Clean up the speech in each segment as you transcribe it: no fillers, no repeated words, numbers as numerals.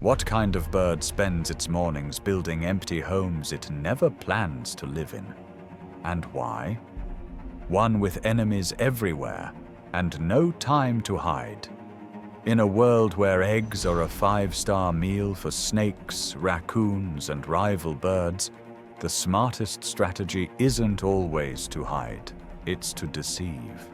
What kind of bird spends its mornings building empty homes it never plans to live in? And why? One with enemies everywhere and no time to hide. In a world where eggs are a 5-star meal for snakes, raccoons, and rival birds, the smartest strategy isn't always to hide, it's to deceive.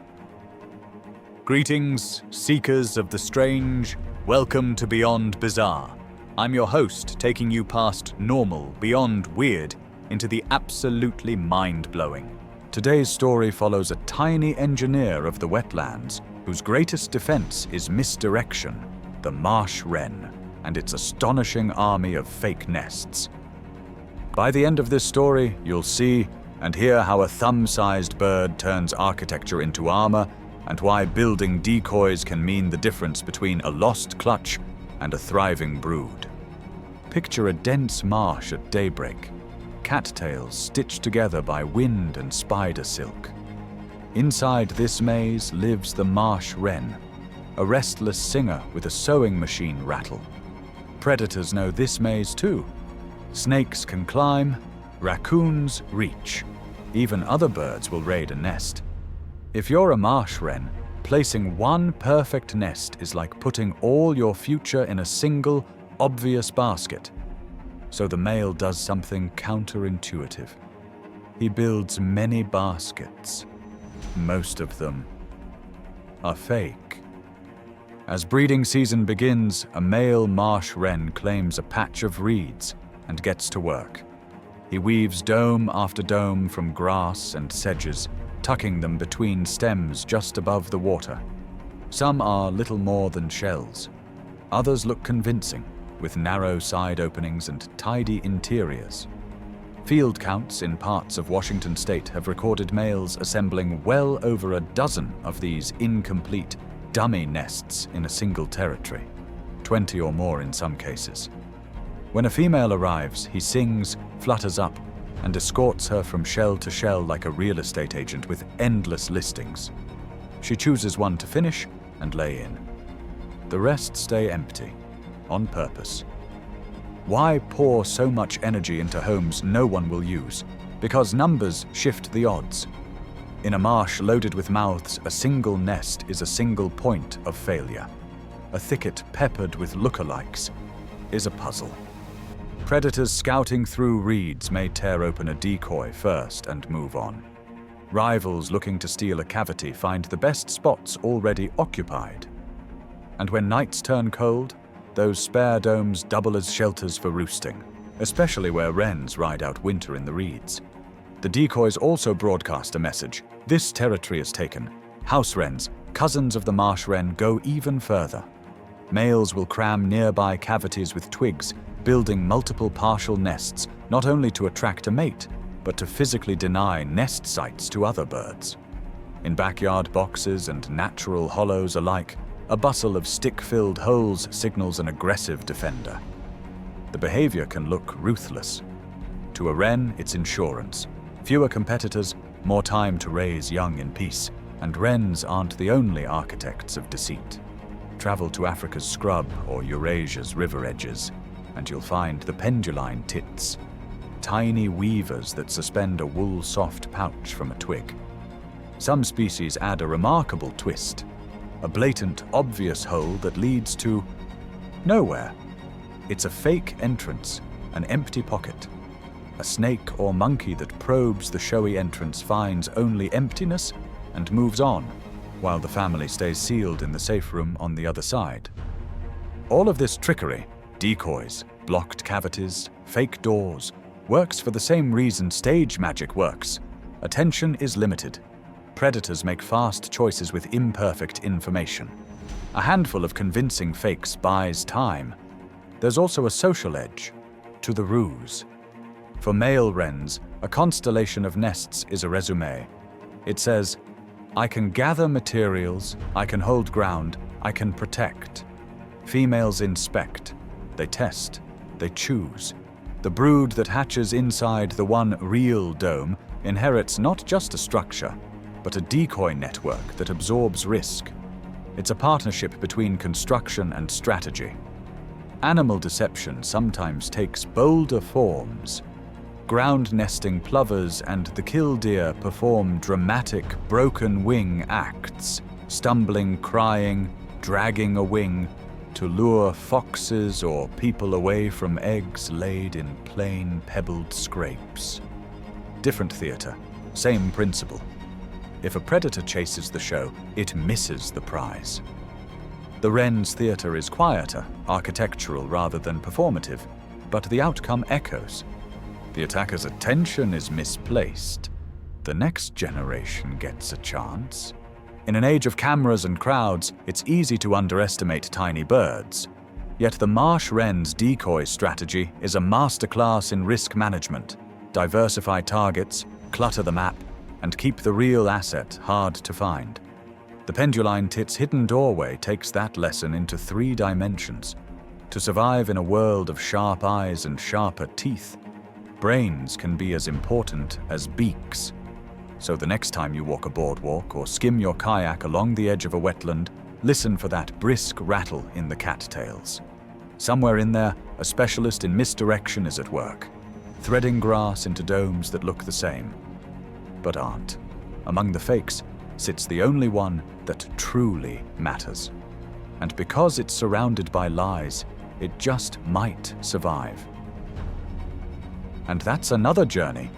Greetings, seekers of the strange. Welcome to Beyond Bizarre. I'm your host, taking you past normal, beyond weird, into the absolutely mind-blowing. Today's story follows a tiny engineer of the wetlands whose greatest defense is misdirection, the marsh wren, and its astonishing army of fake nests. By the end of this story, you'll see and hear how a thumb-sized bird turns architecture into armor, and why building decoys can mean the difference between a lost clutch and a thriving brood. Picture a dense marsh at daybreak, cattails stitched together by wind and spider silk. Inside this maze lives the marsh wren, a restless singer with a sewing machine rattle. Predators know this maze too. Snakes can climb, raccoons reach. Even other birds will raid a nest. If you're a marsh wren, placing one perfect nest is like putting all your future in a single, obvious basket. So the male does something counterintuitive. He builds many baskets. Most of them are fake. As breeding season begins, a male marsh wren claims a patch of reeds and gets to work. He weaves dome after dome from grass and sedges, tucking them between stems just above the water. Some are little more than shells. Others look convincing, with narrow side openings and tidy interiors. Field counts in parts of Washington state have recorded males assembling well over a dozen of these incomplete, dummy nests in a single territory, 20 or more in some cases. When a female arrives, he sings, flutters up, and escorts her from shell to shell like a real estate agent with endless listings. She chooses one to finish and lay in. The rest stay empty, on purpose. Why pour so much energy into homes no one will use? Because numbers shift the odds. In a marsh loaded with mouths, a single nest is a single point of failure. A thicket peppered with lookalikes is a puzzle. Predators scouting through reeds may tear open a decoy first and move on. Rivals looking to steal a cavity find the best spots already occupied. And when nights turn cold, those spare domes double as shelters for roosting, especially where wrens ride out winter in the reeds. The decoys also broadcast a message: this territory is taken. House wrens, cousins of the marsh wren, go even further. Males will cram nearby cavities with twigs, building multiple partial nests, not only to attract a mate, but to physically deny nest sites to other birds. In backyard boxes and natural hollows alike, a bustle of stick-filled holes signals an aggressive defender. The behavior can look ruthless. To a wren, it's insurance. Fewer competitors, more time to raise young in peace, and wrens aren't the only architects of deceit. Travel to Africa's scrub or Eurasia's river edges, and you'll find the penduline tits, tiny weavers that suspend a wool-soft pouch from a twig. Some species add a remarkable twist, a blatant, obvious hole that leads to nowhere. It's a fake entrance, an empty pocket. A snake or monkey that probes the showy entrance finds only emptiness and moves on, while the family stays sealed in the safe room on the other side. All of this trickery, decoys, blocked cavities, fake doors, works for the same reason stage magic works. Attention is limited. Predators make fast choices with imperfect information. A handful of convincing fakes buys time. There's also a social edge to the ruse. For male wrens, a constellation of nests is a resume. It says, I can gather materials, I can hold ground, I can protect. Females inspect, they test, they choose. The brood that hatches inside the one real dome inherits not just a structure, but a decoy network that absorbs risk. It's a partnership between construction and strategy. animal deception sometimes takes bolder forms. Ground-nesting plovers and the killdeer perform dramatic broken wing acts, stumbling, crying, dragging a wing to lure foxes or people away from eggs laid in plain pebbled scrapes. Different theater, same principle. If a predator chases the show, it misses the prize. The wren's theater is quieter, architectural rather than performative, but the outcome echoes. The attacker's attention is misplaced. The next generation gets a chance. In an age of cameras and crowds, it's easy to underestimate tiny birds. Yet the marsh wren's decoy strategy is a masterclass in risk management. Diversify targets, clutter the map, and keep the real asset hard to find. The penduline tit's hidden doorway takes that lesson into 3 dimensions. To survive in a world of sharp eyes and sharper teeth, brains can be as important as beaks. So the next time you walk a boardwalk or skim your kayak along the edge of a wetland, listen for that brisk rattle in the cattails. Somewhere in there, a specialist in misdirection is at work, threading grass into domes that look the same, but aren't. Among the fakes sits the only one that truly matters. And because it's surrounded by lies, it just might survive. And that's another journey,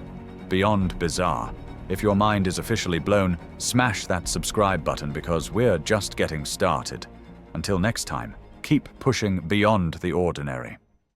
beyond bizarre. If your mind is officially blown, smash that subscribe button because we're just getting started. Until next time, keep pushing beyond the ordinary.